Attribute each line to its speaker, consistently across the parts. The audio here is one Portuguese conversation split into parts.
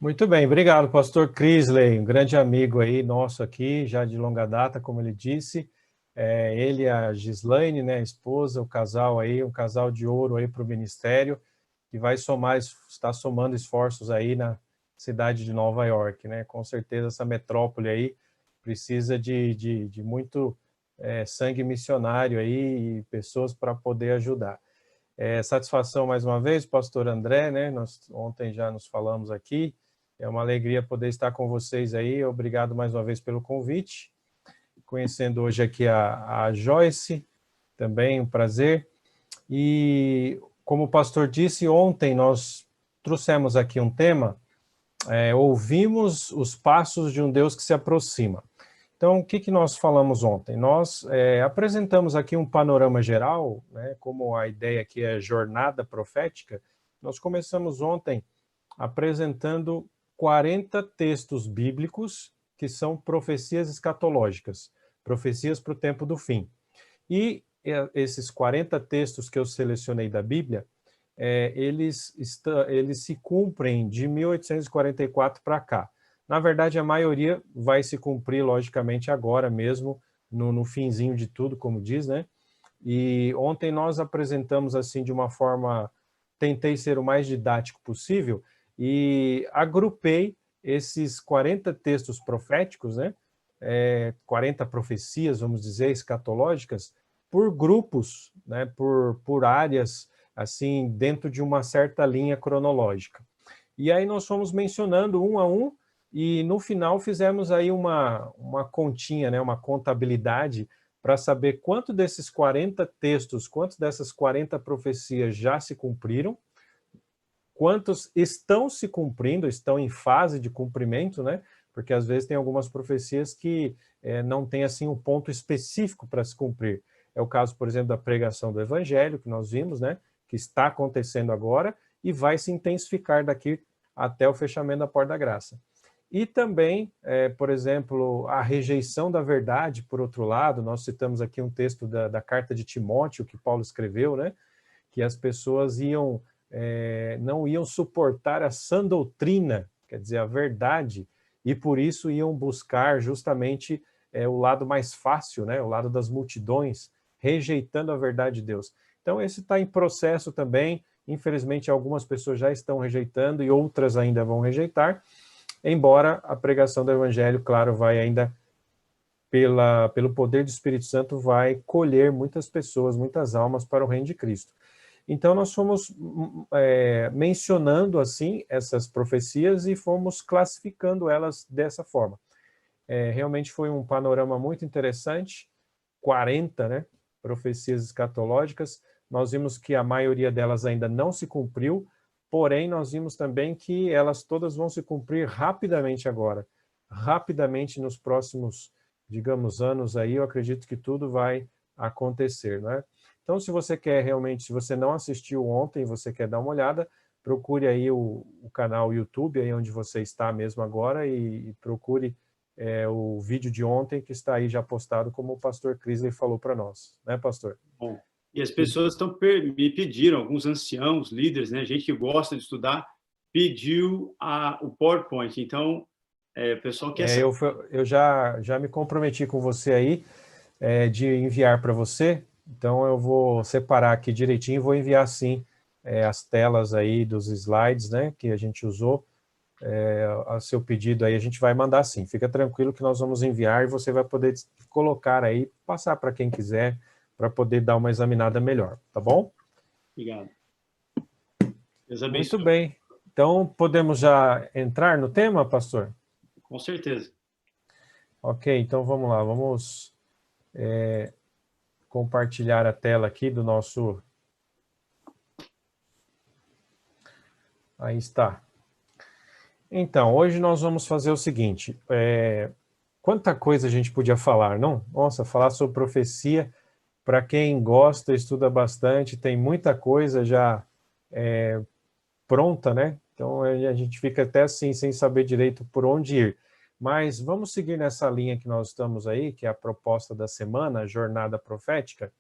Speaker 1: Muito bem, obrigado, pastor Crisley, um grande amigo aí nosso aqui, já de longa data, como ele disse. Ele e a Gislaine, né, a esposa, o casal aí, um casal de ouro aí para o ministério, que vai está somando esforços aí na cidade de Nova York, né? Com certeza essa metrópole aí precisa de muito sangue missionário aí e pessoas para poder ajudar. Satisfação mais uma vez, pastor André, né? Nós ontem já nos falamos aqui. É uma alegria poder estar com vocês aí. Obrigado mais uma vez pelo convite. Conhecendo hoje aqui a Joyce, também um prazer. E como o pastor disse, ontem nós trouxemos aqui um tema, ouvimos os passos de um Deus que se aproxima. Então, o que nós falamos ontem? Nós apresentamos aqui um panorama geral, né, como a ideia aqui é jornada profética. Nós começamos ontem apresentando 40 textos bíblicos que são profecias escatológicas, profecias para o tempo do fim. E esses 40 textos que eu selecionei da Bíblia, eles se cumprem de 1844 para cá. Na verdade, a maioria vai se cumprir, logicamente, agora mesmo, no finzinho de tudo, como diz, né? E ontem nós apresentamos assim de uma forma, tentei ser o mais didático possível e agrupei esses 40 textos proféticos, né? 40 profecias, vamos dizer, escatológicas, por grupos, né? Por áreas, assim, dentro de uma certa linha cronológica. E aí nós fomos mencionando um a um, e no final fizemos aí uma continha, né? Uma contabilidade, para saber quanto desses 40 textos, quantos dessas 40 profecias já se cumpriram, quantos estão se cumprindo, estão em fase de cumprimento, né? Porque às vezes tem algumas profecias que não tem assim um ponto específico para se cumprir. É o caso, por exemplo, da pregação do Evangelho, que nós vimos, né? Que está acontecendo agora e vai se intensificar daqui até o fechamento da porta da graça. E também, por exemplo, a rejeição da verdade, por outro lado, nós citamos aqui um texto da carta de Timóteo, que Paulo escreveu, né? Que as pessoas não iam suportar a sã doutrina, quer dizer, a verdade, e por isso iam buscar justamente o lado mais fácil, né? O lado das multidões, rejeitando a verdade de Deus. Então, esse está em processo também. Infelizmente, algumas pessoas já estão rejeitando e outras ainda vão rejeitar, embora a pregação do Evangelho, claro, vai ainda, pelo poder do Espírito Santo, vai colher muitas pessoas, muitas almas para o reino de Cristo. Então, nós fomos mencionando, assim, essas profecias e fomos classificando elas dessa forma. Realmente foi um panorama muito interessante, 40, né, profecias escatológicas. Nós vimos que a maioria delas ainda não se cumpriu, porém, nós vimos também que elas todas vão se cumprir rapidamente agora. Rapidamente nos próximos, digamos, anos aí, eu acredito que tudo vai acontecer, né? Então, se você quer realmente, se você não assistiu ontem e você quer dar uma olhada, procure aí o canal YouTube, aí onde você está mesmo agora, e procure o vídeo de ontem, que está aí já postado, como o pastor Crisley falou para nós, né, pastor?
Speaker 2: Bom, e as pessoas me pediram, alguns anciãos, líderes, né, gente que gosta de estudar, pediu o PowerPoint. Então, o pessoal quer saber.
Speaker 1: Eu já me comprometi com você aí, de enviar para você, então eu vou separar aqui direitinho e vou enviar sim as telas aí dos slides, né, que a gente usou, a seu pedido aí a gente vai mandar sim, fica tranquilo que nós vamos enviar e você vai poder colocar aí, passar para quem quiser, para poder dar uma examinada melhor, tá bom?
Speaker 2: Obrigado. Deus abençoe.
Speaker 1: Muito bem, então podemos já entrar no tema, pastor?
Speaker 2: Com certeza.
Speaker 1: Ok, então vamos lá, vamos compartilhar a tela aqui do nosso... Aí está. Então, hoje nós vamos fazer o seguinte, quanta coisa a gente podia falar, não? Nossa, falar sobre profecia, para quem gosta, estuda bastante, tem muita coisa já pronta, né? Então a gente fica até assim, sem saber direito por onde ir. Mas vamos seguir nessa linha que nós estamos aí, que é a proposta da semana, a jornada profética.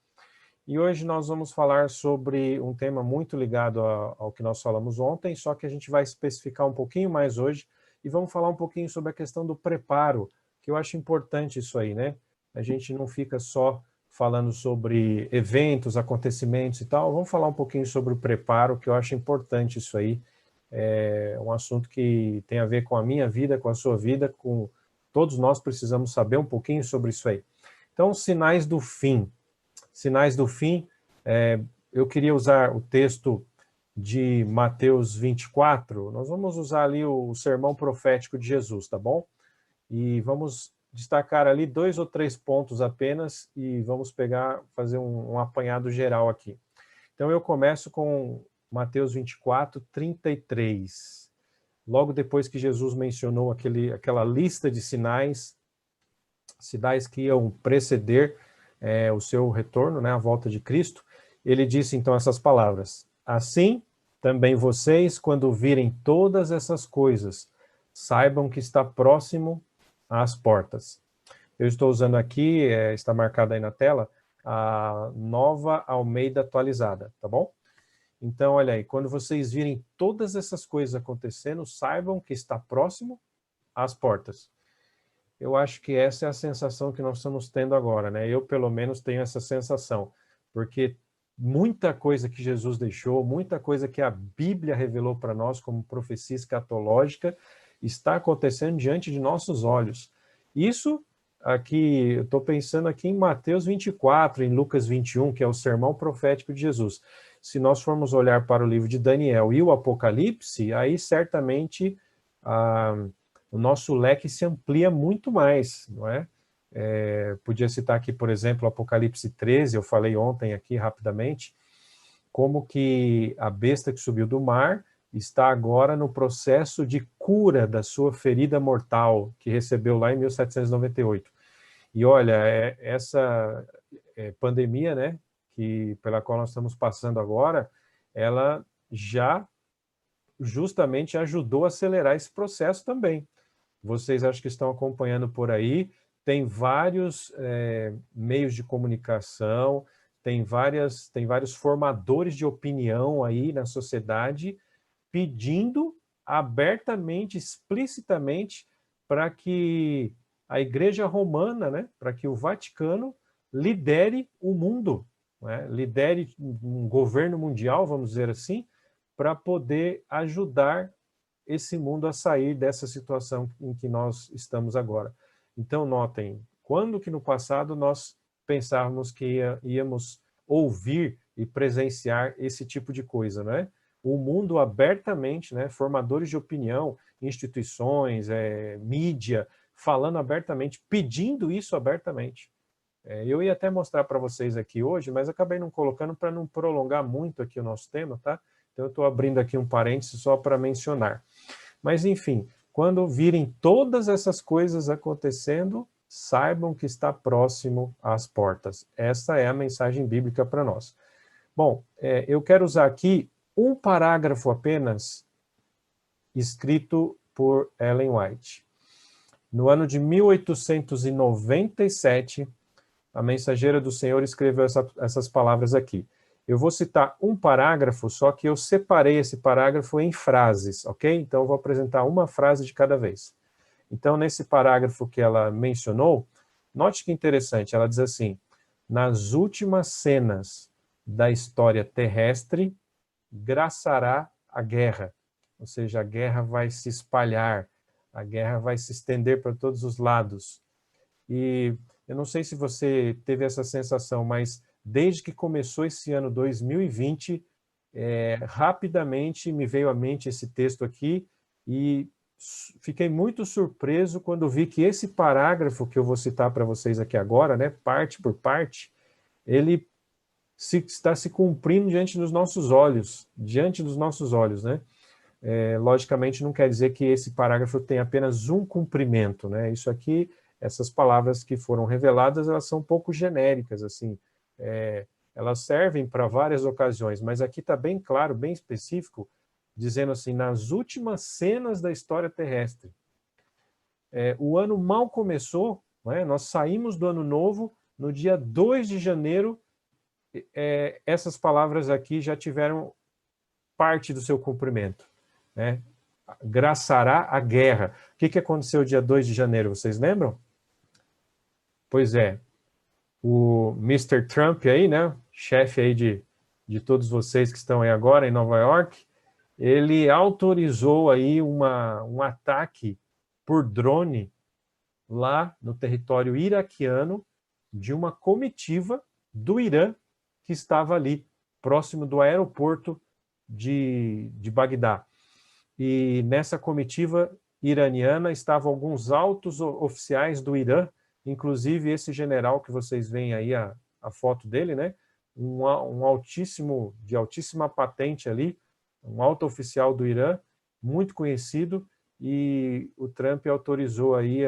Speaker 1: E hoje nós vamos falar sobre um tema muito ligado ao que nós falamos ontem, só que a gente vai especificar um pouquinho mais hoje e vamos falar um pouquinho sobre a questão do preparo, que eu acho importante isso aí, né? A gente não fica só falando sobre eventos, acontecimentos e tal, vamos falar um pouquinho sobre o preparo, que eu acho importante isso aí. É um assunto que tem a ver com a minha vida, com a sua vida, com todos nós precisamos saber um pouquinho sobre isso aí. Então, sinais do fim. Sinais do fim, eu queria usar o texto de Mateus 24, nós vamos usar ali o sermão profético de Jesus, tá bom? E vamos destacar ali 2 ou 3 pontos apenas e vamos fazer um apanhado geral aqui. Então eu começo com Mateus 24, 33. Logo depois que Jesus mencionou aquela lista de sinais que iam preceder o seu retorno, né, a volta de Cristo, ele disse então essas palavras: assim, também vocês, quando virem todas essas coisas, saibam que está próximo às portas. Eu estou usando aqui, está marcado aí na tela, a Nova Almeida atualizada, tá bom? Então, olha aí, quando vocês virem todas essas coisas acontecendo, saibam que está próximo às portas. Eu acho que essa é a sensação que nós estamos tendo agora, né? Eu, pelo menos, tenho essa sensação, porque muita coisa que Jesus deixou, muita coisa que a Bíblia revelou para nós como profecia escatológica, está acontecendo diante de nossos olhos. Isso aqui, eu estou pensando aqui em Mateus 24, em Lucas 21, que é o sermão profético de Jesus. Se nós formos olhar para o livro de Daniel e o Apocalipse, aí certamente o nosso leque se amplia muito mais, não é? Podia citar aqui, por exemplo, Apocalipse 13, eu falei ontem aqui rapidamente, como que a besta que subiu do mar está agora no processo de cura da sua ferida mortal, que recebeu lá em 1798. E olha, essa pandemia, né, pela qual nós estamos passando agora, ela já justamente ajudou a acelerar esse processo também. Vocês acho que estão acompanhando por aí, tem vários meios de comunicação, tem vários formadores de opinião aí na sociedade pedindo abertamente, explicitamente, para que a Igreja Romana, né, para que o Vaticano lidere o mundo, né, lidere um governo mundial, vamos dizer assim, para poder ajudar esse mundo a sair dessa situação em que nós estamos agora. Então, notem, quando que no passado nós pensávamos que íamos ouvir e presenciar esse tipo de coisa, né? O mundo abertamente, né, formadores de opinião, instituições, mídia, falando abertamente, pedindo isso abertamente. Eu ia até mostrar para vocês aqui hoje, mas acabei não colocando para não prolongar muito aqui o nosso tema, tá? Então eu estou abrindo aqui um parênteses só para mencionar. Mas, enfim, quando virem todas essas coisas acontecendo, saibam que está próximo às portas. Essa é a mensagem bíblica para nós. Bom, eu quero usar aqui um parágrafo apenas, escrito por Ellen White. No ano de 1897, a mensageira do Senhor escreveu essas palavras aqui. Eu vou citar um parágrafo, só que eu separei esse parágrafo em frases, ok? Então eu vou apresentar uma frase de cada vez. Então, nesse parágrafo que ela mencionou, note que interessante, ela diz assim: nas últimas cenas da história terrestre, graçará a guerra. Ou seja, a guerra vai se espalhar, a guerra vai se estender para todos os lados. E eu não sei se você teve essa sensação, mas desde que começou esse ano 2020, rapidamente me veio à mente esse texto aqui e fiquei muito surpreso quando vi que esse parágrafo que eu vou citar para vocês aqui agora, né, parte por parte, ele está se cumprindo diante dos nossos olhos, né? Logicamente não quer dizer que esse parágrafo tem apenas um cumprimento, né? Isso aqui, essas palavras que foram reveladas, elas são um pouco genéricas, assim, elas servem para várias ocasiões, mas aqui está bem claro, bem específico, dizendo assim, nas últimas cenas da história terrestre. O ano mal começou, né? Nós saímos do ano novo, no dia 2 de janeiro, essas palavras aqui já tiveram parte do seu cumprimento, né? Graçará a guerra. O que aconteceu dia 2 de janeiro, vocês lembram? Pois é, o Mr. Trump aí, né, chefe aí de todos vocês que estão aí agora em Nova York, ele autorizou aí um ataque por drone lá no território iraquiano de uma comitiva do Irã que estava ali, próximo do aeroporto de Bagdá. E nessa comitiva iraniana estavam alguns altos oficiais do Irã, inclusive esse general que vocês veem aí a foto dele, né? Um altíssimo, de altíssima patente ali, um alto oficial do Irã, muito conhecido, e o Trump autorizou aí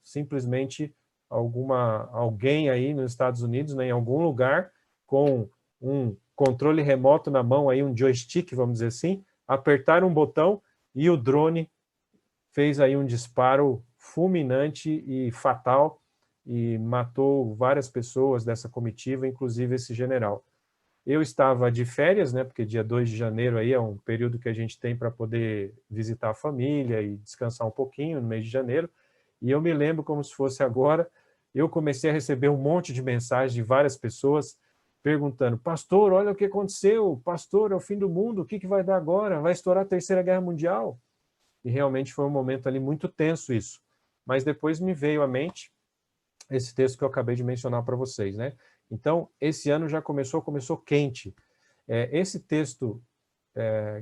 Speaker 1: simplesmente alguém aí nos Estados Unidos, né, em algum lugar, com um controle remoto na mão, aí, um joystick, vamos dizer assim, apertar um botão e o drone fez aí um disparo fulminante e fatal e matou várias pessoas dessa comitiva, inclusive esse general. Eu estava de férias, né, porque dia 2 de janeiro aí é um período que a gente tem para poder visitar a família e descansar um pouquinho no mês de janeiro, e eu me lembro como se fosse agora, eu comecei a receber um monte de mensagens de várias pessoas perguntando: pastor, olha o que aconteceu, pastor, é o fim do mundo, o que vai dar agora? Vai estourar a Terceira Guerra Mundial? E realmente foi um momento ali muito tenso isso. Mas depois me veio à mente esse texto que eu acabei de mencionar para vocês, né? Então, esse ano já começou quente. Esse texto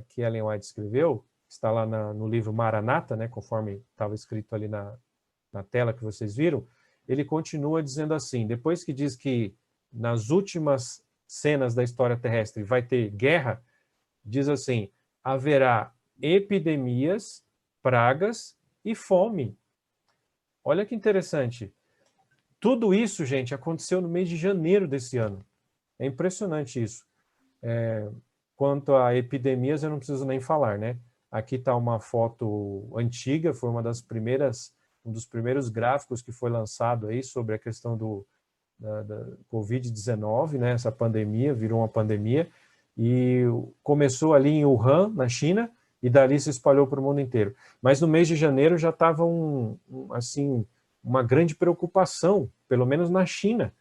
Speaker 1: que Ellen White escreveu, está lá no livro Maranata, né, conforme estava escrito ali na tela que vocês viram, ele continua dizendo assim, depois que diz que nas últimas cenas da história terrestre vai ter guerra, diz assim, haverá epidemias, pragas e fome. Olha que interessante. Tudo isso, gente, aconteceu no mês de janeiro desse ano. É impressionante isso. Quanto a epidemias, eu não preciso nem falar, né? Aqui está uma foto antiga, foi um dos primeiros gráficos que foi lançado aí sobre a questão da Covid-19, né? Essa pandemia, virou uma pandemia, e começou ali em Wuhan, na China, e dali se espalhou para o mundo inteiro. Mas no mês de janeiro já estava uma grande preocupação, pelo menos na China.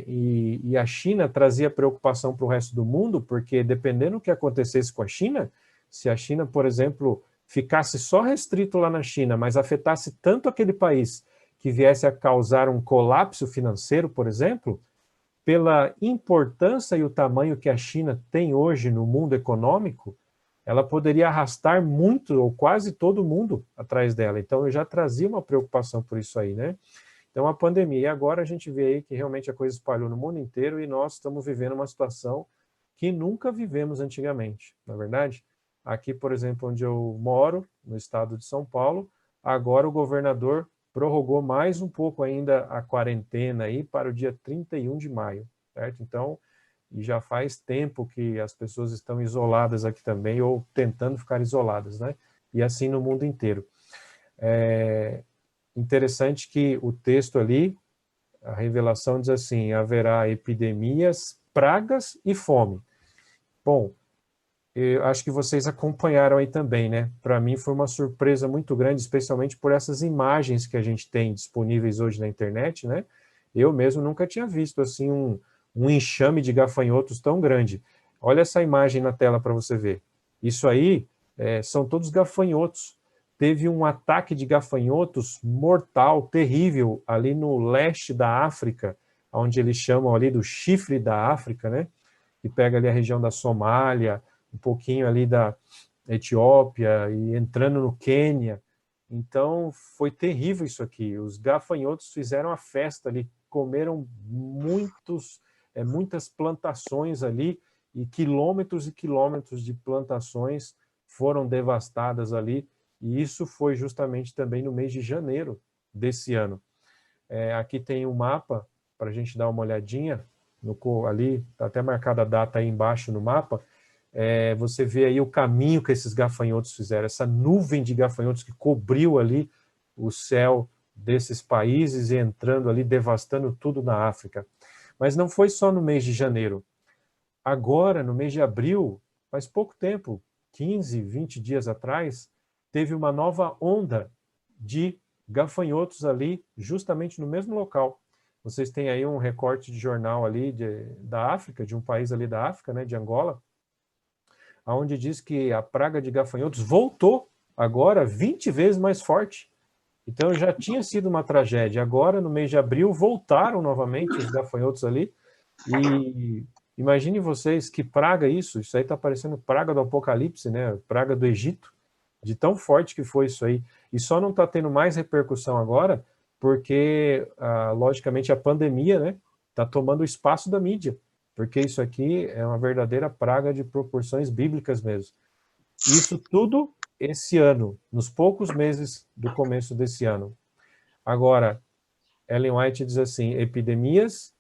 Speaker 1: E a China trazia preocupação para o resto do mundo, porque dependendo do que acontecesse com a China, se a China, por exemplo, ficasse só restrito lá na China, mas afetasse tanto aquele país que viesse a causar um colapso financeiro, por exemplo, pela importância e o tamanho que a China tem hoje no mundo econômico, ela poderia arrastar muito ou quase todo mundo atrás dela. Então eu já trazia uma preocupação por isso aí, né? Então a pandemia, e agora a gente vê aí que realmente a coisa espalhou no mundo inteiro e nós estamos vivendo uma situação que nunca vivemos antigamente, na verdade. Aqui, por exemplo, onde eu moro, no estado de São Paulo, agora o governador prorrogou mais um pouco ainda a quarentena aí para o dia 31 de maio, certo? Então, e já faz tempo que as pessoas estão isoladas aqui também, ou tentando ficar isoladas, né? E assim no mundo inteiro. Interessante que o texto ali, a revelação diz assim, haverá epidemias, pragas e fome. Bom, eu acho que vocês acompanharam aí também, né? Para mim foi uma surpresa muito grande, especialmente por essas imagens que a gente tem disponíveis hoje na internet, né? Eu mesmo nunca tinha visto assim um enxame de gafanhotos tão grande. Olha essa imagem na tela para você ver. Isso aí são todos gafanhotos. Teve um ataque de gafanhotos mortal, terrível, ali no leste da África, onde eles chamam ali do chifre da África, né? Que pega ali a região da Somália, um pouquinho ali da Etiópia e entrando no Quênia. Então, foi terrível isso aqui. Os gafanhotos fizeram a festa ali, comeram muitas plantações ali, e quilômetros de plantações foram devastadas ali, e isso foi justamente também no mês de janeiro desse ano. Aqui tem um mapa, para a gente dar uma olhadinha, ali, está até marcada a data aí embaixo no mapa, você vê aí o caminho que esses gafanhotos fizeram, essa nuvem de gafanhotos que cobriu ali o céu desses países e entrando ali, devastando tudo na África. Mas não foi só no mês de janeiro. Agora, no mês de abril, faz pouco tempo, 15, 20 dias atrás, teve uma nova onda de gafanhotos ali, justamente no mesmo local. Vocês têm aí um recorte de jornal ali da África, de um país ali da África, né, de Angola, onde diz que a praga de gafanhotos voltou agora 20 vezes mais forte. Então já tinha sido uma tragédia. Agora, no mês de abril, voltaram novamente os gafanhotos ali. E imagine vocês que praga isso. Isso aí está parecendo praga do Apocalipse, né? Praga do Egito, de tão forte que foi isso aí. E só não está tendo mais repercussão agora porque, logicamente, a pandemia, né, está tomando o espaço da mídia. Porque isso aqui é uma verdadeira praga de proporções bíblicas mesmo. Isso tudo esse ano, nos poucos meses do começo desse ano. Agora, Ellen White diz assim, epidemias,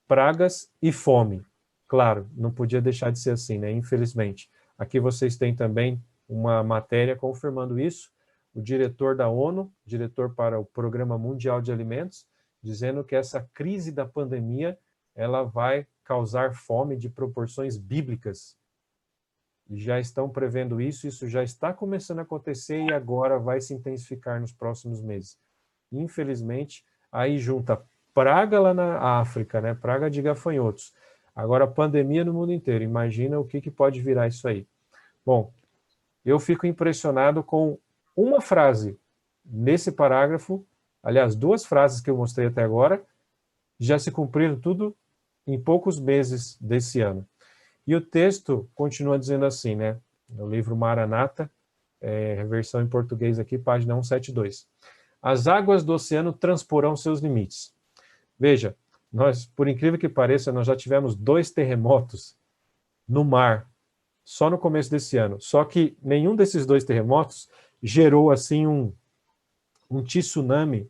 Speaker 1: pragas e fome. Claro, não podia deixar de ser assim, né? Infelizmente. Aqui vocês têm também uma matéria confirmando isso. O diretor da ONU, diretor para o Programa Mundial de Alimentos, dizendo que essa crise da pandemia ela vai causar fome de proporções bíblicas. Já estão prevendo isso já está começando a acontecer e agora vai se intensificar nos próximos meses. Infelizmente, aí junta praga lá na África, né? Praga de gafanhotos. Agora pandemia no mundo inteiro. Imagina o que pode virar isso aí. Bom, eu fico impressionado com uma frase nesse parágrafo, aliás, duas frases que eu mostrei até agora, já se cumpriram tudo em poucos meses desse ano. E o texto continua dizendo assim, né? No livro Maranata, versão em português aqui, página 172. As águas do oceano transporão seus limites. Veja, nós, por incrível que pareça, nós já tivemos 2 terremotos no mar, só no começo desse ano. Só que nenhum desses 2 terremotos gerou, assim, um tsunami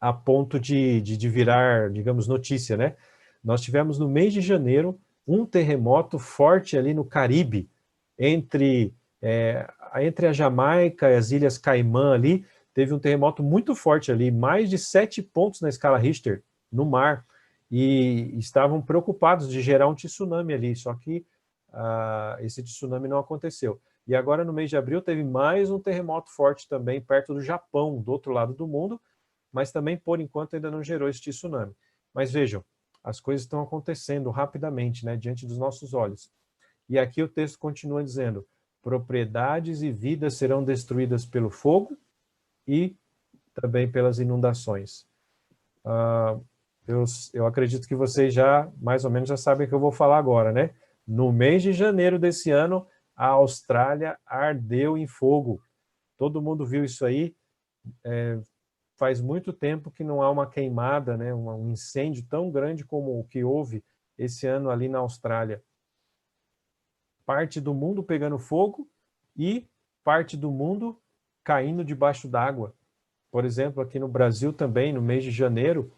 Speaker 1: a ponto de virar, digamos, notícia, né? Nós tivemos no mês de janeiro um terremoto forte ali no Caribe, entre a Jamaica e as Ilhas Caimã ali, teve um terremoto muito forte ali, mais de 7 pontos na escala Richter, no mar, e estavam preocupados de gerar um tsunami ali, só que esse tsunami não aconteceu. E agora, no mês de abril, teve mais um terremoto forte também, perto do Japão, do outro lado do mundo, mas também, por enquanto, ainda não gerou esse tsunami. Mas vejam, as coisas estão acontecendo rapidamente, né, diante dos nossos olhos. E aqui o texto continua dizendo, propriedades e vidas serão destruídas pelo fogo e também pelas inundações. Eu acredito que vocês já, mais ou menos, já sabem o que eu vou falar agora, né? No mês de janeiro desse ano, a Austrália ardeu em fogo. Todo mundo viu isso aí. Faz muito tempo que não há uma queimada, né? Um incêndio tão grande como o que houve esse ano ali na Austrália. Parte do mundo pegando fogo e parte do mundo caindo debaixo d'água. Por exemplo, aqui no Brasil também, no mês de janeiro,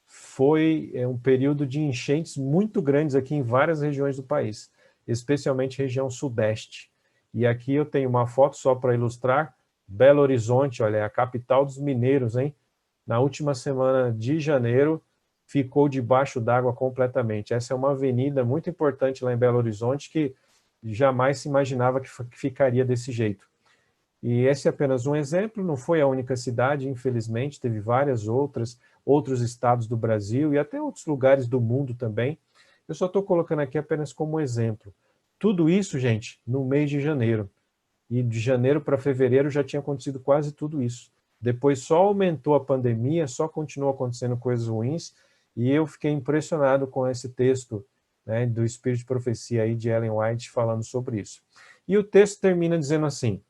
Speaker 1: foi um período de enchentes muito grandes aqui em várias regiões do país, especialmente região sudeste. E aqui eu tenho uma foto só para ilustrar, Belo Horizonte, olha, é a capital dos mineiros, hein? Na última semana de janeiro, ficou debaixo d'água completamente. Essa é uma avenida muito importante lá em Belo Horizonte que jamais se imaginava que ficaria desse jeito. E esse é apenas um exemplo, não foi a única cidade, infelizmente, teve várias outros estados do Brasil e até outros lugares do mundo também. Eu só estou colocando aqui apenas como exemplo. Tudo isso, gente, no mês de janeiro. E de janeiro para fevereiro já tinha acontecido quase tudo isso. Depois só aumentou a pandemia, só continuou acontecendo coisas ruins, e eu fiquei impressionado com esse texto, né, do Espírito de Profecia aí de Ellen White falando sobre isso. E o texto termina dizendo assim,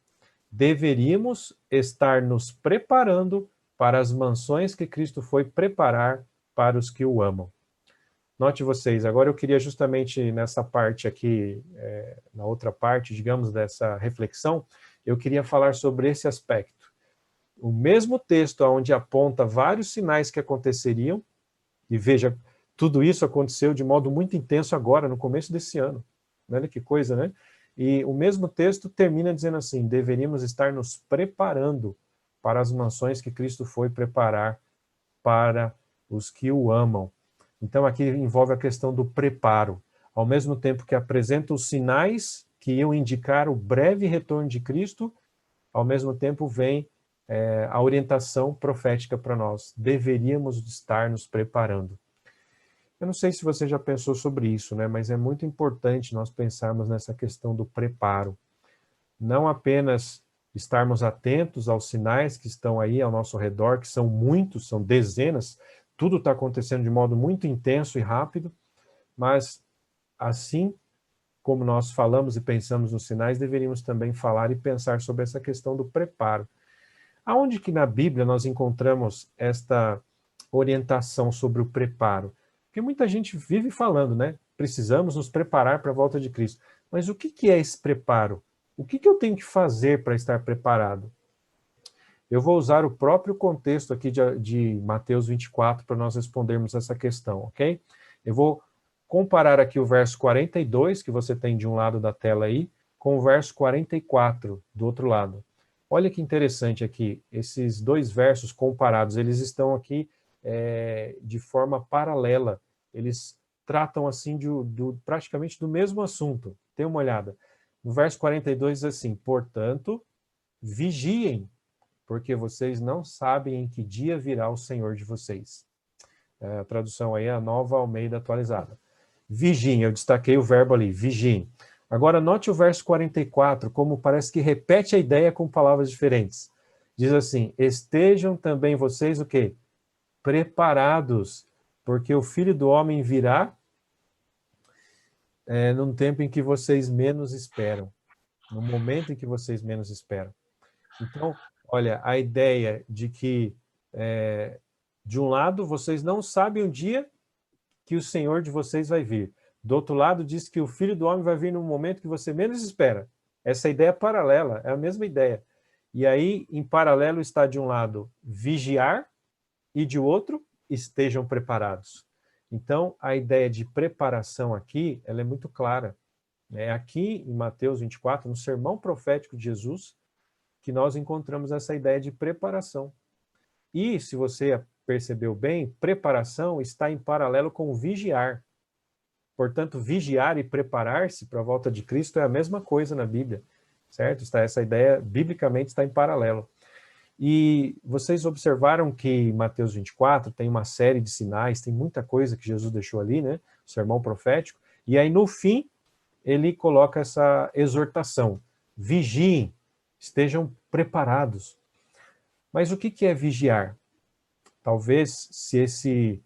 Speaker 1: deveríamos estar nos preparando para as mansões que Cristo foi preparar para os que o amam. Note vocês, agora eu queria justamente nessa parte aqui, na outra parte, digamos, dessa reflexão, eu queria falar sobre esse aspecto. O mesmo texto onde aponta vários sinais que aconteceriam, e veja, tudo isso aconteceu de modo muito intenso agora, no começo desse ano. Olha que coisa, né? E o mesmo texto termina dizendo assim, deveríamos estar nos preparando para as mansões que Cristo foi preparar para os que o amam. Então aqui envolve a questão do preparo. Ao mesmo tempo que apresenta os sinais que iam indicar o breve retorno de Cristo, ao mesmo tempo vem a orientação profética para nós. Deveríamos estar nos preparando. Eu não sei se você já pensou sobre isso, né? Mas é muito importante nós pensarmos nessa questão do preparo. Não apenas estarmos atentos aos sinais que estão aí ao nosso redor, que são muitos, são dezenas, tudo está acontecendo de modo muito intenso e rápido, mas assim como nós falamos e pensamos nos sinais, deveríamos também falar e pensar sobre essa questão do preparo. Aonde que na Bíblia nós encontramos esta orientação sobre o preparo? Porque muita gente vive falando, né? Precisamos nos preparar para a volta de Cristo. Mas o que é esse preparo? O que eu tenho que fazer para estar preparado? Eu vou usar o próprio contexto aqui de Mateus 24 para nós respondermos essa questão, ok? Eu vou comparar aqui o verso 42, que você tem de um lado da tela aí, com o verso 44 do outro lado. Olha que interessante aqui, esses dois versos comparados, eles estão aqui de forma paralela, eles tratam assim praticamente do mesmo assunto. Dê uma olhada. No verso 42 diz assim, portanto, vigiem, porque vocês não sabem em que dia virá o Senhor de vocês. A tradução aí é a Nova Almeida atualizada. Vigiem, eu destaquei o verbo ali, vigiem. Agora note o verso 44, como parece que repete a ideia com palavras diferentes. Diz assim, estejam também vocês o quê? Preparados, porque o Filho do Homem virá num tempo em que vocês menos esperam, no momento em que vocês menos esperam. Então, olha, a ideia de que, de um lado, vocês não sabem o dia que o Senhor de vocês vai vir. Do outro lado, diz que o Filho do Homem vai vir no momento que você menos espera. Essa ideia é paralela, é a mesma ideia. E aí, em paralelo, está de um lado, vigiar, e de outro, estejam preparados. Então, a ideia de preparação aqui, ela é muito clara. Aqui, em Mateus 24, no sermão profético de Jesus, que nós encontramos essa ideia de preparação. E, se você percebeu bem, preparação está em paralelo com vigiar. Portanto, vigiar e preparar-se para a volta de Cristo é a mesma coisa na Bíblia, certo? Essa ideia, biblicamente, está em paralelo. E vocês observaram que em Mateus 24 tem uma série de sinais, tem muita coisa que Jesus deixou ali, né? O sermão profético. E aí, no fim, ele coloca essa exortação. Vigiem, estejam preparados. Mas o que é vigiar? Talvez, se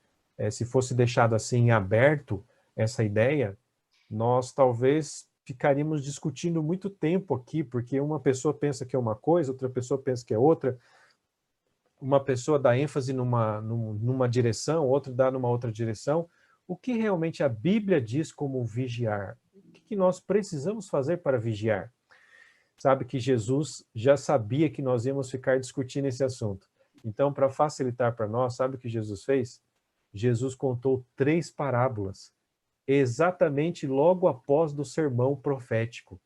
Speaker 1: fosse deixado assim em aberto essa ideia, nós talvez ficaríamos discutindo muito tempo aqui, porque uma pessoa pensa que é uma coisa, outra pessoa pensa que é outra, uma pessoa dá ênfase numa direção, outra dá numa outra direção. O que realmente a Bíblia diz como vigiar? O que nós precisamos fazer para vigiar? Sabe que Jesus já sabia que nós íamos ficar discutindo esse assunto. Então, para facilitar para nós, sabe o que Jesus fez? Jesus contou 3 parábolas, exatamente logo após do sermão profético.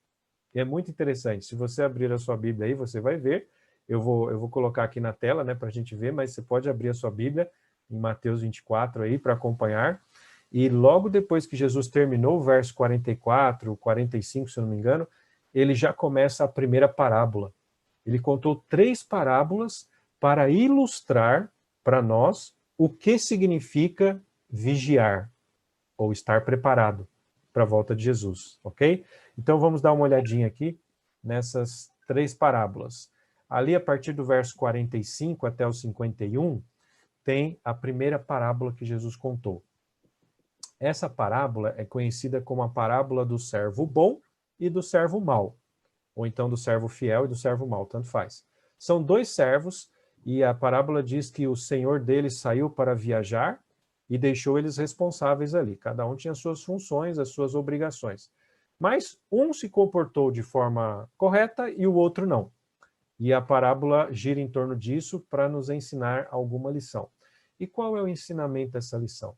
Speaker 1: E é muito interessante. Se você abrir a sua Bíblia aí, você vai ver. Eu vou colocar aqui na tela, né, para a gente ver, mas você pode abrir a sua Bíblia em Mateus 24 aí para acompanhar. E logo depois que Jesus terminou o verso 44, 45, se eu não me engano, ele já começa a primeira parábola. Ele contou 3 parábolas para ilustrar para nós o que significa vigiar, ou estar preparado para a volta de Jesus, ok? Então vamos dar uma olhadinha aqui nessas 3 parábolas. Ali, a partir do verso 45 até o 51, tem a primeira parábola que Jesus contou. Essa parábola é conhecida como a parábola do servo bom e do servo mau, ou então do servo fiel e do servo mau, tanto faz. São 2 servos, e a parábola diz que o senhor deles saiu para viajar e deixou eles responsáveis ali. Cada um tinha suas funções, as suas obrigações. Mas um se comportou de forma correta e o outro não. E a parábola gira em torno disso para nos ensinar alguma lição. E qual é o ensinamento dessa lição?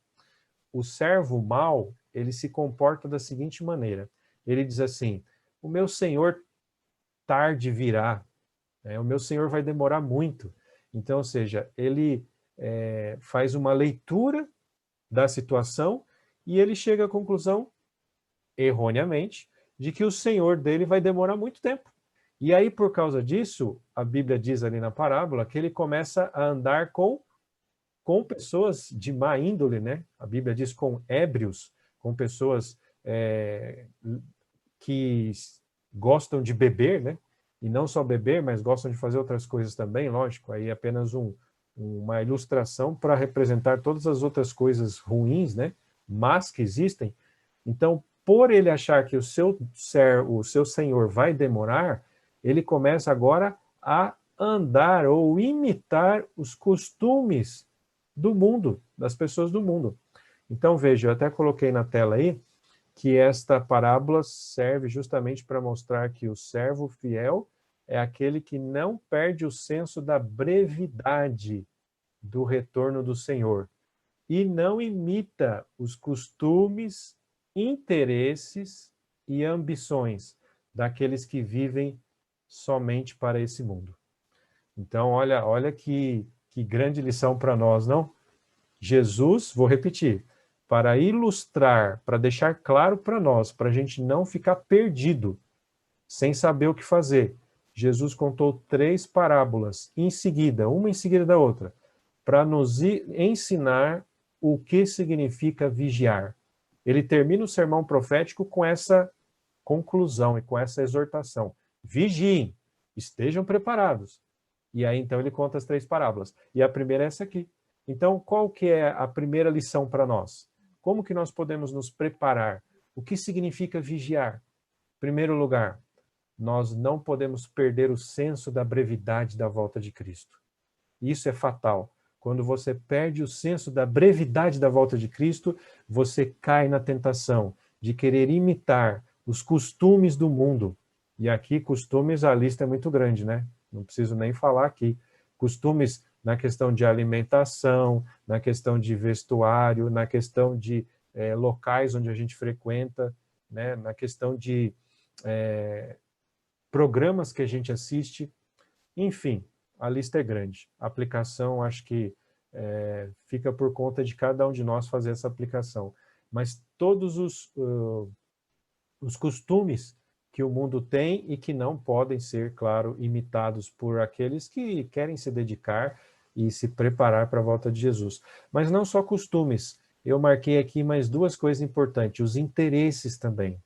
Speaker 1: O servo mau, ele se comporta da seguinte maneira. Ele diz assim, o meu senhor tarde virá, o meu senhor vai demorar muito. Então, ou seja, ele faz uma leitura da situação e ele chega à conclusão, erroneamente, de que o Senhor dele vai demorar muito tempo. E aí, por causa disso, a Bíblia diz ali na parábola que ele começa a andar com pessoas de má índole, né? A Bíblia diz com ébrios, com pessoas que gostam de beber, né? E não só beber, mas gostam de fazer outras coisas também, lógico. Aí é apenas uma ilustração para representar todas as outras coisas ruins, né? Mas que existem. Então, por ele achar que o seu senhor vai demorar, ele começa agora a andar ou imitar os costumes do mundo, das pessoas do mundo. Então, veja, eu até coloquei na tela aí que esta parábola serve justamente para mostrar que o servo fiel é aquele que não perde o senso da brevidade do retorno do Senhor e não imita os costumes, interesses e ambições daqueles que vivem somente para esse mundo. Então, olha que grande lição para nós, não? Jesus, vou repetir, para ilustrar, para deixar claro para nós, para a gente não ficar perdido, sem saber o que fazer. Jesus contou 3 parábolas em seguida, uma em seguida da outra, para nos ensinar o que significa vigiar. Ele termina o sermão profético com essa conclusão e com essa exortação. Vigiem, estejam preparados. E aí, então, ele conta as 3 parábolas. E a primeira é essa aqui. Então, qual que é a primeira lição para nós? Como que nós podemos nos preparar? O que significa vigiar? Em primeiro lugar, nós não podemos perder o senso da brevidade da volta de Cristo. Isso é fatal. Quando você perde o senso da brevidade da volta de Cristo, você cai na tentação de querer imitar os costumes do mundo. E aqui, costumes, a lista é muito grande, né? Não preciso nem falar aqui. Costumes na questão de alimentação, na questão de vestuário, na questão de locais onde a gente frequenta, né? Na questão de programas que a gente assiste. Enfim, a lista é grande. A aplicação, acho que fica por conta de cada um de nós fazer essa aplicação. Mas todos os costumes que o mundo tem e que não podem ser, claro, imitados por aqueles que querem se dedicar e se preparar para a volta de Jesus. Mas não só costumes. Eu marquei aqui mais 2 coisas importantes, os interesses também.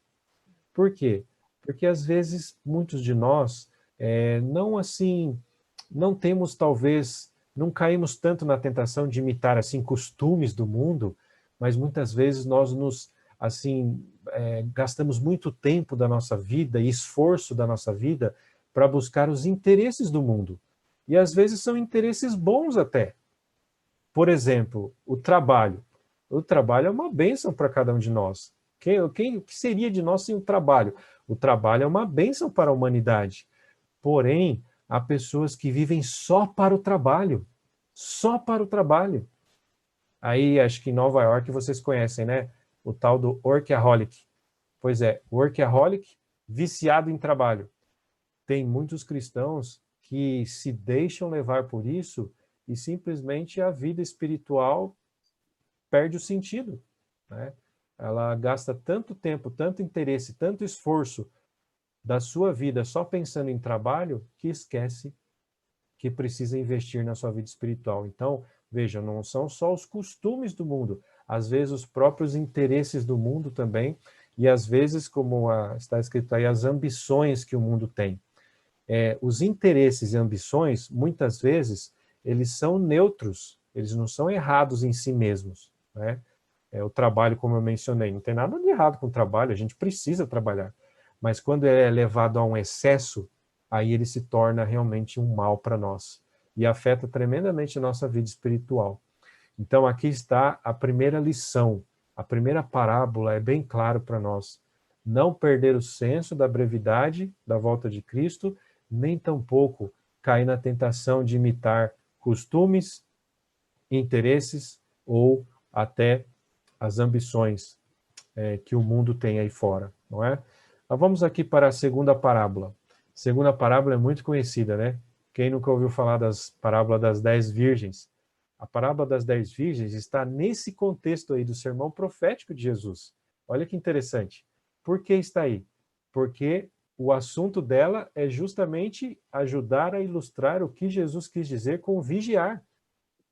Speaker 1: Por quê? Porque às vezes muitos de nós não temos talvez, não caímos tanto na tentação de imitar assim costumes do mundo, mas muitas vezes nós gastamos muito tempo da nossa vida e esforço da nossa vida para buscar os interesses do mundo. E às vezes são interesses bons até. Por exemplo, o trabalho. O trabalho é uma bênção para cada um de nós. O que seria de nós sem o trabalho? O trabalho é uma bênção para a humanidade. Porém, há pessoas que vivem só para o trabalho. Só para o trabalho. Aí, acho que em Nova York vocês conhecem, né? O tal do workaholic. Pois é, workaholic, viciado em trabalho. Tem muitos cristãos que se deixam levar por isso e simplesmente a vida espiritual perde o sentido, né? Ela gasta tanto tempo, tanto interesse, tanto esforço da sua vida só pensando em trabalho que esquece que precisa investir na sua vida espiritual. Então, veja, não são só os costumes do mundo, às vezes os próprios interesses do mundo também, e às vezes, como está escrito aí, as ambições que o mundo tem. Os interesses e ambições, muitas vezes, eles são neutros, eles não são errados em si mesmos, né? O trabalho, como eu mencionei, não tem nada de errado com o trabalho, a gente precisa trabalhar. Mas quando é levado a um excesso, aí ele se torna realmente um mal para nós. E afeta tremendamente a nossa vida espiritual. Então aqui está a primeira lição, a primeira parábola é bem claro para nós. Não perder o senso da brevidade da volta de Cristo, nem tampouco cair na tentação de imitar costumes, interesses ou até as ambições que o mundo tem aí fora, não é? Mas vamos aqui para a segunda parábola. A segunda parábola é muito conhecida, né? Quem nunca ouviu falar das parábolas das 10 virgens? A parábola das 10 virgens está nesse contexto aí do sermão profético de Jesus. Olha que interessante. Por que está aí? Porque o assunto dela é justamente ajudar a ilustrar o que Jesus quis dizer com vigiar.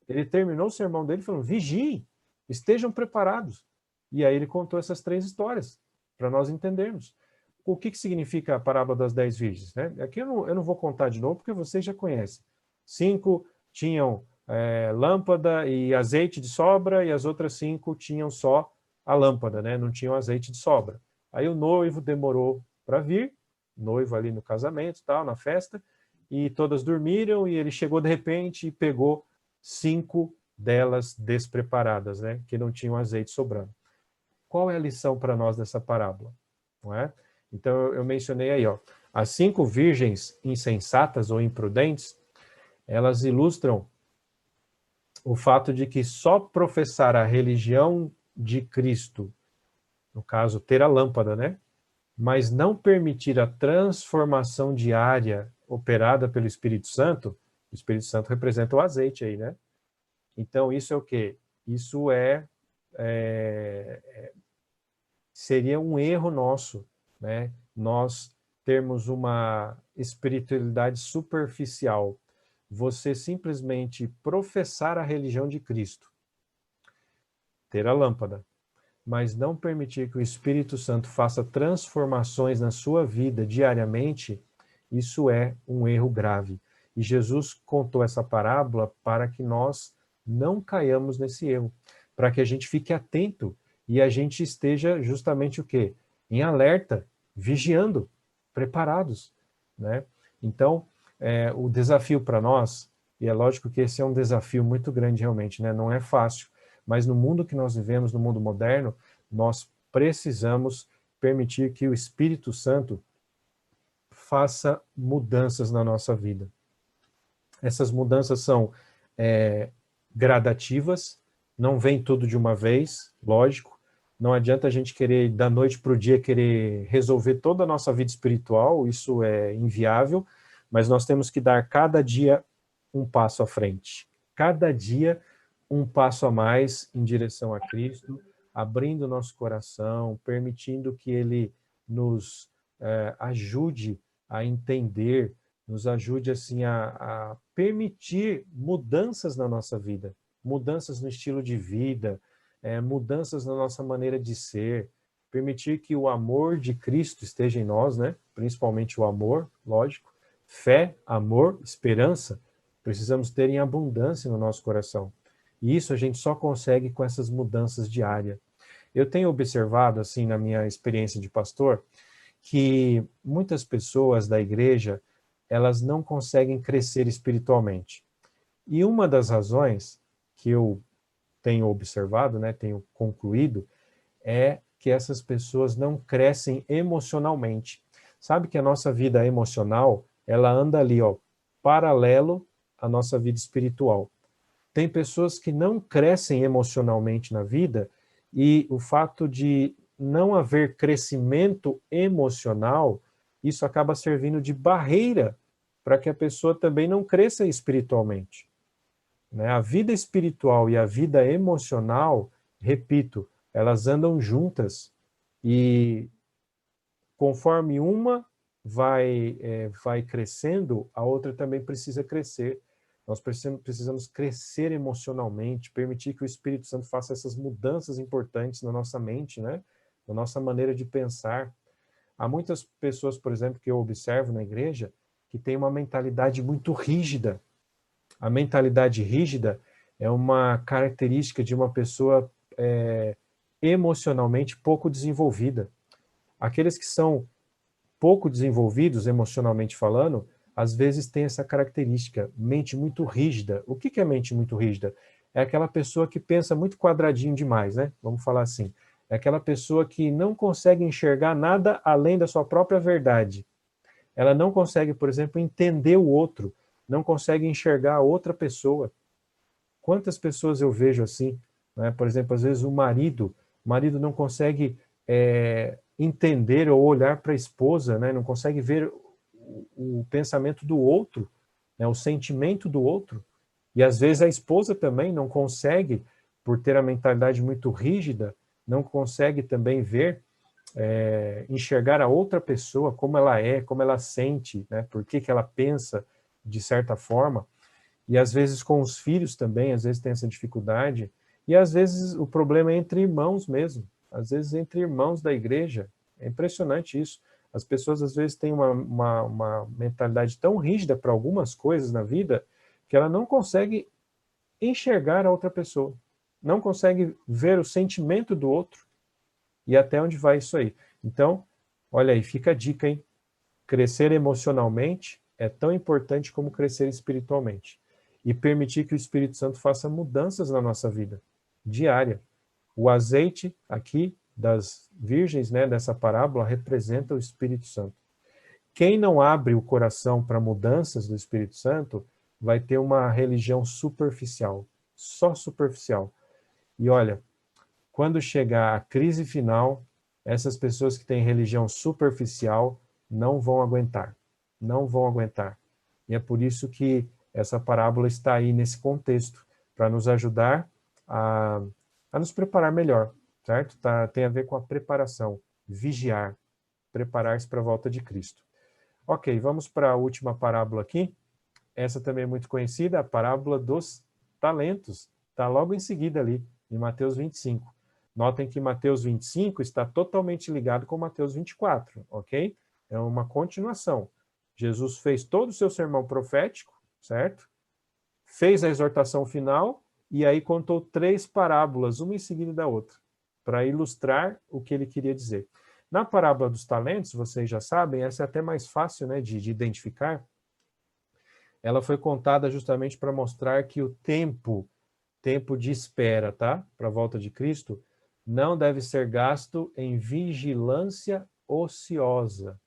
Speaker 1: Ele terminou o sermão dele falando, vigiem, estejam preparados. E aí ele contou essas 3 histórias, para nós entendermos. O que significa a parábola das 10 virgens? Né? Aqui eu não vou contar de novo, porque vocês já conhecem. 5 tinham lâmpada e azeite de sobra, e as outras 5 tinham só a lâmpada, né? Não tinham azeite de sobra. Aí o noivo demorou para vir, noivo ali no casamento, tal, na festa, e todas dormiram, e ele chegou de repente e pegou 5 delas despreparadas, né? Que não tinham azeite sobrando. Qual é a lição para nós dessa parábola? Não é? Então eu mencionei aí, ó, as 5 virgens insensatas ou imprudentes, elas ilustram o fato de que só professar a religião de Cristo, no caso, ter a lâmpada, né? Mas não permitir a transformação diária operada pelo Espírito Santo, o Espírito Santo representa o azeite aí, né? Então, isso é o quê? Isso seria um erro nosso, né? Nós termos uma espiritualidade superficial. Você simplesmente professar a religião de Cristo, ter a lâmpada, mas não permitir que o Espírito Santo faça transformações na sua vida diariamente, isso é um erro grave. E Jesus contou essa parábola para que nós não caiamos nesse erro, para que a gente fique atento e a gente esteja justamente o quê? Em alerta, vigiando, preparados, né? Então, o desafio para nós, e é lógico que esse é um desafio muito grande realmente, né? Não é fácil, mas no mundo que nós vivemos, no mundo moderno, nós precisamos permitir que o Espírito Santo faça mudanças na nossa vida. Essas mudanças são gradativas, não vem tudo de uma vez, lógico. Não adianta a gente querer, da noite para o dia, querer resolver toda a nossa vida espiritual, isso é inviável, mas nós temos que dar cada dia um passo à frente. Cada dia um passo a mais em direção a Cristo, abrindo nosso coração, permitindo que Ele nos ajude a entender, nos ajude assim a permitir mudanças na nossa vida, mudanças no estilo de vida, mudanças na nossa maneira de ser, permitir que o amor de Cristo esteja em nós, né? Principalmente o amor, lógico, fé, amor, esperança, precisamos ter em abundância no nosso coração. E isso a gente só consegue com essas mudanças diárias. Eu tenho observado, assim, na minha experiência de pastor, que muitas pessoas da igreja, elas não conseguem crescer espiritualmente. E uma das razões que eu tenho observado, né, tenho concluído, é que essas pessoas não crescem emocionalmente. Sabe que a nossa vida emocional, ela anda ali, ó, paralelo à nossa vida espiritual. Tem pessoas que não crescem emocionalmente na vida e o fato de não haver crescimento emocional, isso acaba servindo de barreira para que a pessoa também não cresça espiritualmente. Né? A vida espiritual e a vida emocional, repito, elas andam juntas e conforme uma vai crescendo, a outra também precisa crescer. Nós precisamos crescer emocionalmente, permitir que o Espírito Santo faça essas mudanças importantes na nossa mente, né? Na nossa maneira de pensar. Há muitas pessoas, por exemplo, que eu observo na igreja, que têm uma mentalidade muito rígida. A mentalidade rígida é uma característica de uma pessoa emocionalmente pouco desenvolvida. Aqueles que são pouco desenvolvidos emocionalmente falando, às vezes tem essa característica, mente muito rígida. O que é mente muito rígida? É aquela pessoa que pensa muito quadradinho demais, né? Vamos falar assim. É aquela pessoa que não consegue enxergar nada além da sua própria verdade. Ela não consegue, por exemplo, entender o outro, não consegue enxergar a outra pessoa. Quantas pessoas eu vejo assim, né? Por exemplo, às vezes o marido não consegue entender ou olhar para a esposa, né? Não consegue ver o pensamento do outro, né? O sentimento do outro, E às vezes a esposa também não consegue, por ter a mentalidade muito rígida, não consegue também ver, enxergar a outra pessoa, como ela é, como ela sente, né? Por que ela pensa de certa forma. E às vezes com os filhos também, às vezes tem essa dificuldade. E às vezes o problema é entre irmãos mesmo, às vezes entre irmãos da igreja. É impressionante isso. As pessoas às vezes têm uma mentalidade tão rígida para algumas coisas na vida que ela não consegue enxergar a outra pessoa, não consegue ver o sentimento do outro e até onde vai isso aí. Então, olha aí, fica a dica, hein? Crescer emocionalmente é tão importante como crescer espiritualmente. E permitir que o Espírito Santo faça mudanças na nossa vida diária. O azeite aqui das virgens, né, dessa parábola, representa o Espírito Santo. Quem não abre o coração para mudanças do Espírito Santo vai ter uma religião superficial, só superficial. E olha, quando chegar a crise final, essas pessoas que têm religião superficial não vão aguentar, não vão aguentar. E é por isso que essa parábola está aí nesse contexto, para nos ajudar a nos preparar melhor, certo? Tem a ver com a preparação, vigiar, preparar-se para a volta de Cristo. Ok, vamos para a última parábola aqui. Essa também é muito conhecida, a parábola dos talentos. Está logo em seguida ali, em Mateus 25. Notem que Mateus 25 está totalmente ligado com Mateus 24, ok? É uma continuação. Jesus fez todo o seu sermão profético, certo? Fez a exortação final e aí contou 3 parábolas, uma em seguida da outra, para ilustrar o que ele queria dizer. Na parábola dos talentos, vocês já sabem, essa é até mais fácil, né, de identificar. Ela foi contada justamente para mostrar que o tempo de espera, tá? Para a volta de Cristo, não deve ser gasto em vigilância ociosa,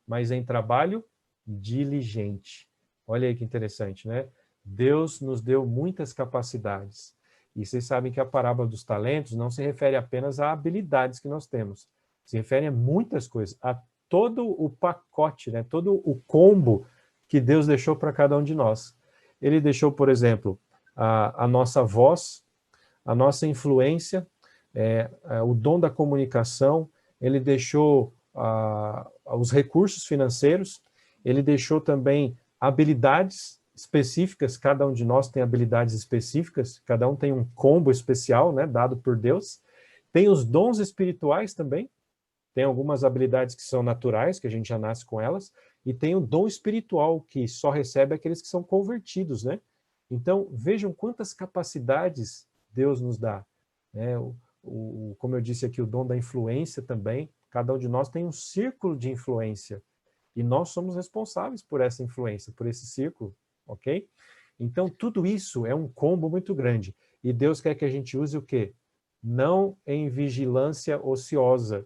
Speaker 1: mas em trabalho diligente. Olha aí que interessante, né? Deus nos deu muitas capacidades. E vocês sabem que a parábola dos talentos não se refere apenas a habilidades que nós temos. Se refere a muitas coisas, a todo o pacote, né? Todo o combo que Deus deixou para cada um de nós. Ele deixou, por exemplo, a nossa voz, a nossa influência, o dom da comunicação, ele deixou os recursos financeiros, ele deixou também habilidades específicas, cada um de nós tem habilidades específicas, cada um tem um combo especial, né, dado por Deus. Tem os dons espirituais também, tem algumas habilidades que são naturais, que a gente já nasce com elas, e tem o dom espiritual, que só recebe aqueles que são convertidos, né? Então, vejam quantas capacidades Deus nos dá, né? Como eu disse aqui, o dom da influência também, cada um de nós tem um círculo de influência, e nós somos responsáveis por essa influência, por esse círculo, ok? Então, tudo isso é um combo muito grande, e Deus quer que a gente use o quê? Não em vigilância ociosa.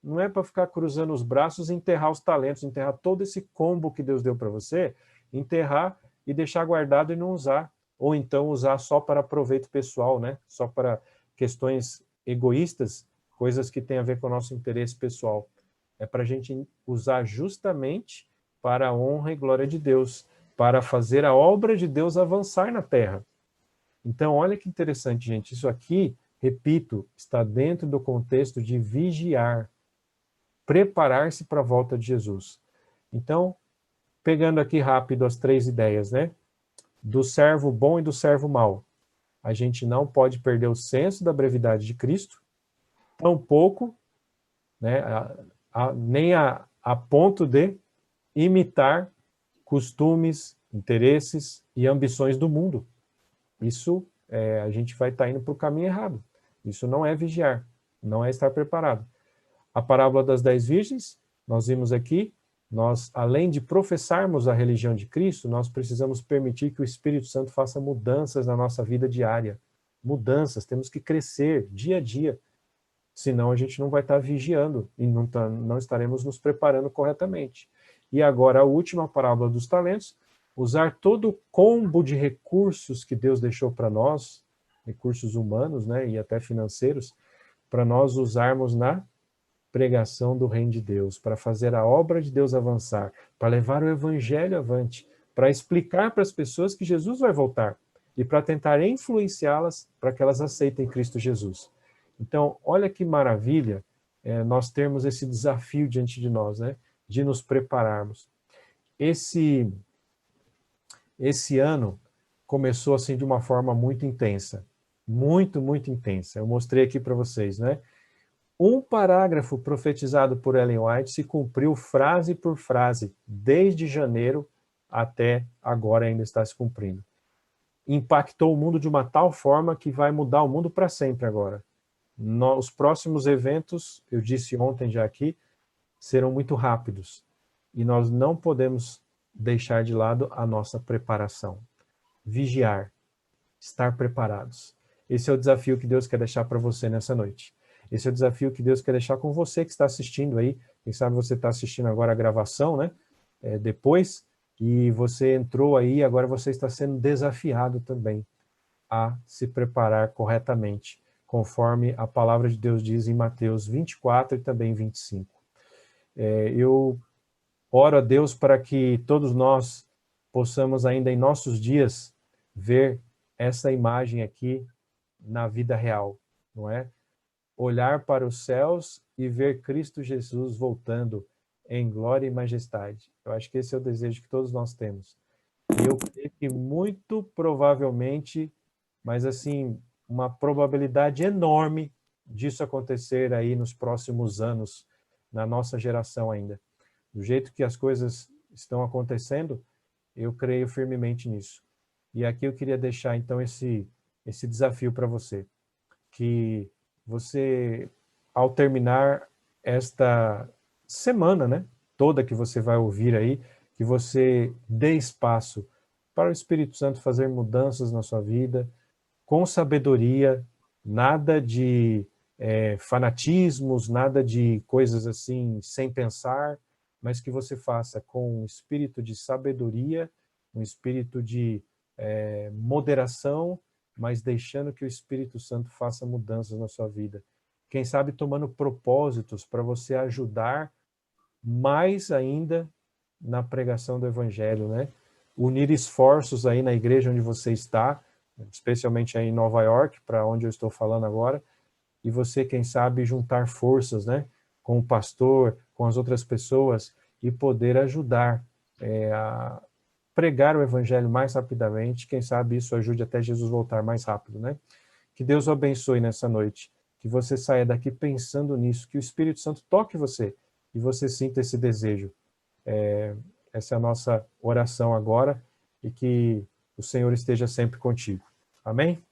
Speaker 1: Não é para ficar cruzando os braços e enterrar os talentos, enterrar todo esse combo que Deus deu para você, enterrar e deixar guardado e não usar. Ou então usar só para proveito pessoal, né? Só para questões egoístas, coisas que têm a ver com o nosso interesse pessoal. É para a gente usar justamente para a honra e glória de Deus, para fazer a obra de Deus avançar na terra. Então, olha que interessante, gente. Isso aqui, repito, está dentro do contexto de vigiar, preparar-se para a volta de Jesus. Então, pegando aqui rápido as 3 ideias, né? Do servo bom e do servo mau. A gente não pode perder o senso da brevidade de Cristo, tampouco, né, nem a ponto de imitar costumes, interesses e ambições do mundo. Isso, a gente vai estar indo para o caminho errado. Isso não é vigiar, não é estar preparado. A parábola das 10 virgens, nós vimos aqui, nós, além de professarmos a religião de Cristo, nós precisamos permitir que o Espírito Santo faça mudanças na nossa vida diária. Mudanças, temos que crescer dia a dia, senão a gente não vai estar vigiando e não estaremos nos preparando corretamente. E agora a última parábola dos talentos, usar todo o combo de recursos que Deus deixou para nós, recursos humanos, né, e até financeiros, para nós usarmos na pregação do reino de Deus, para fazer a obra de Deus avançar, para levar o evangelho avante, para explicar para as pessoas que Jesus vai voltar e para tentar influenciá-las para que elas aceitem Cristo Jesus. Então, olha que maravilha nós termos esse desafio diante de nós, né? De nos prepararmos. Esse ano começou assim de uma forma muito intensa, muito, muito intensa. Eu mostrei aqui para vocês, né? Um parágrafo profetizado por Ellen White se cumpriu frase por frase, desde janeiro até agora ainda está se cumprindo. Impactou o mundo de uma tal forma que vai mudar o mundo para sempre agora. Os próximos eventos, eu disse ontem já aqui, serão muito rápidos. E nós não podemos deixar de lado a nossa preparação. Vigiar, estar preparados. Esse é o desafio que Deus quer deixar para você nessa noite. Esse é o desafio que Deus quer deixar com você que está assistindo aí. Quem sabe você está assistindo agora a gravação, né? Depois, e você entrou aí, agora você está sendo desafiado também a se preparar corretamente, conforme a palavra de Deus diz em Mateus 24 e também 25. Eu oro a Deus para que todos nós possamos ainda em nossos dias ver essa imagem aqui na vida real, não é? Olhar para os céus e ver Cristo Jesus voltando em glória e majestade. Eu acho que esse é o desejo que todos nós temos. E eu creio que muito provavelmente, mas assim, uma probabilidade enorme disso acontecer aí nos próximos anos, na nossa geração ainda. Do jeito que as coisas estão acontecendo, eu creio firmemente nisso. E aqui eu queria deixar então esse desafio para você, que você, ao terminar esta semana, né, toda que você vai ouvir aí, que você dê espaço para o Espírito Santo fazer mudanças na sua vida, com sabedoria, nada de fanatismos, nada de coisas assim sem pensar, mas que você faça com um espírito de sabedoria, um espírito de moderação, mas deixando que o Espírito Santo faça mudanças na sua vida. Quem sabe tomando propósitos para você ajudar mais ainda na pregação do Evangelho, né? Unir esforços aí na igreja onde você está, especialmente aí em Nova York, para onde eu estou falando agora, e você, quem sabe, juntar forças, né? Com o pastor, com as outras pessoas, e poder ajudar a pregar o Evangelho mais rapidamente. Quem sabe isso ajude até Jesus voltar mais rápido, né? Que Deus o abençoe nessa noite, que você saia daqui pensando nisso, que o Espírito Santo toque você e você sinta esse desejo. Essa é a nossa oração agora e que o Senhor esteja sempre contigo. Amém?